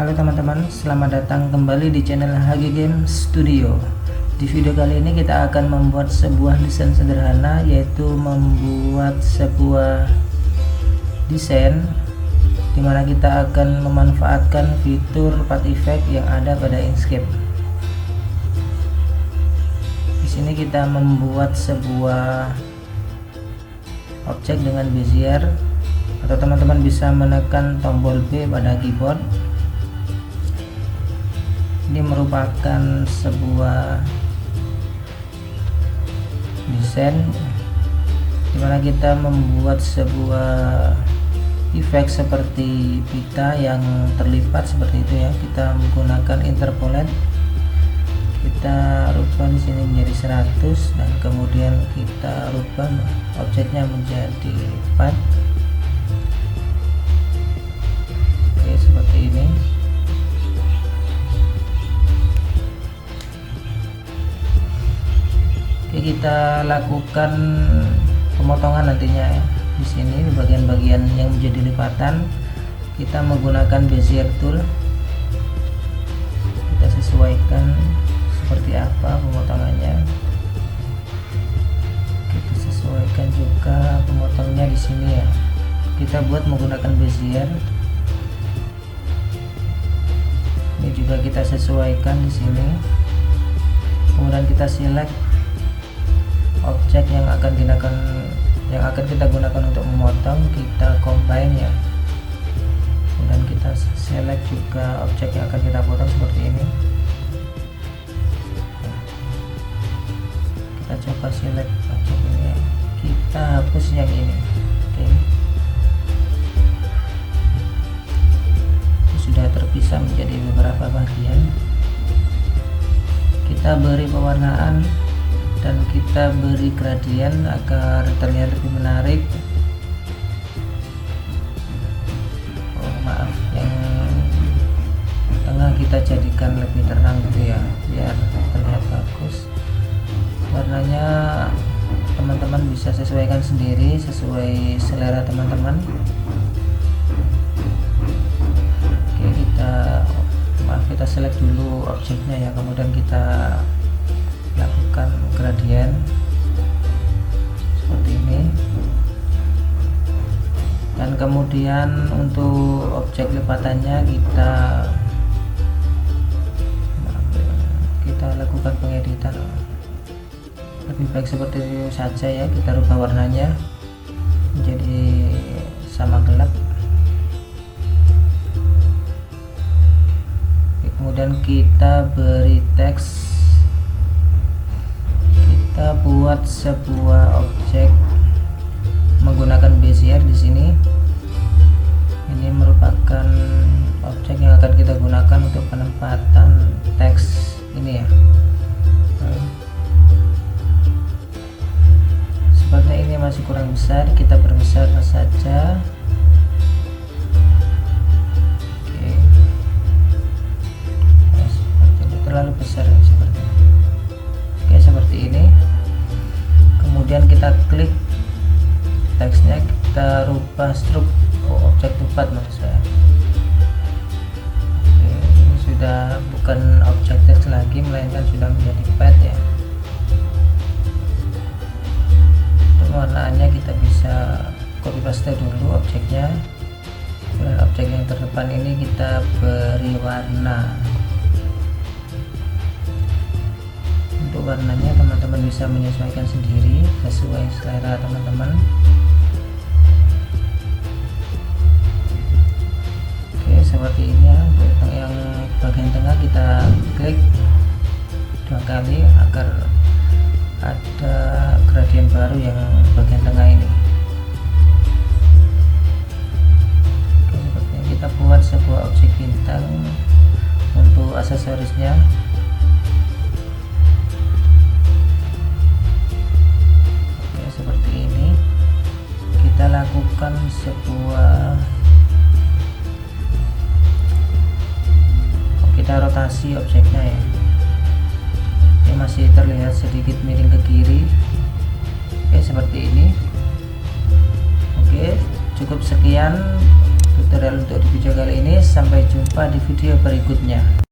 Halo teman-teman, selamat datang kembali di channel HG Game Studio. Di video kali ini kita akan membuat sebuah desain sederhana, yaitu membuat sebuah desain dimana kita akan memanfaatkan fitur path effect yang ada pada Inkscape. Di sini kita membuat sebuah objek dengan Bezier, atau teman-teman bisa menekan tombol B pada keyboard. Ini merupakan sebuah desain dimana kita membuat sebuah efek seperti pita yang terlipat seperti itu ya. Kita menggunakan interpolate, kita rubah di sini menjadi 100 dan kemudian kita rubah objeknya menjadi 4. Oke, seperti ini. Oke, kita lakukan pemotongan nantinya ya. Di sini bagian-bagian yang menjadi lipatan kita menggunakan Bezier tool. Kita sesuaikan seperti apa pemotongannya. Kita sesuaikan juga pemotongnya di sini ya. Kita buat menggunakan Bezier. Ini juga kita sesuaikan di sini. Kemudian kita select objek yang akan kita gunakan untuk memotong, kita combine ya. Kemudian kita select juga objek yang akan kita potong seperti ini. Kita coba select objek ini ya. Kita hapus yang ini. Oke. Ini sudah terpisah menjadi beberapa bagian. Kita beri pewarnaan dan kita beri gradien agar terlihat lebih menarik. Maaf, yang tengah kita jadikan lebih terang gitu ya, biar terlihat bagus. Warnanya teman-teman bisa sesuaikan sendiri sesuai selera teman-teman. Oke, kita select dulu objeknya ya, kemudian kita lakukan gradien seperti ini, dan kemudian untuk objek lipatannya kita lakukan pengeditan. Lebih baik seperti itu saja ya. Kita rubah warnanya menjadi sama gelap. Kemudian kita beri teks. Kita buat sebuah objek menggunakan Bezier di sini. Ini merupakan objek yang akan kita gunakan untuk penempatan teks ini ya. Sepertinya ini masih kurang besar, kita perbesar saja. Oke. Seperti terlalu besar seperti ini. Oke, seperti ini. Kemudian kita klik teksnya, kita rubah struk objek tempat maksud saya. Oke, ini sudah bukan objek teks lagi, melainkan sudah menjadi pad ya. Untuk warnanya kita bisa copy paste dulu objeknya. Dan objek yang terdepan ini kita beri warna. Warnanya teman-teman bisa menyesuaikan sendiri sesuai selera teman-teman. Oke, seperti ini ya. Untuk yang bagian tengah kita klik 2 kali agar ada gradien baru yang bagian tengah ini. Oke, sepertinya kita buat sebuah objek bintang untuk aksesorisnya. Kita lakukan kita rotasi objeknya ya. Ini masih terlihat sedikit miring ke kiri. Oke, seperti ini. Oke, cukup sekian tutorial tutorial untuk di video kali ini. Sampai jumpa di video berikutnya.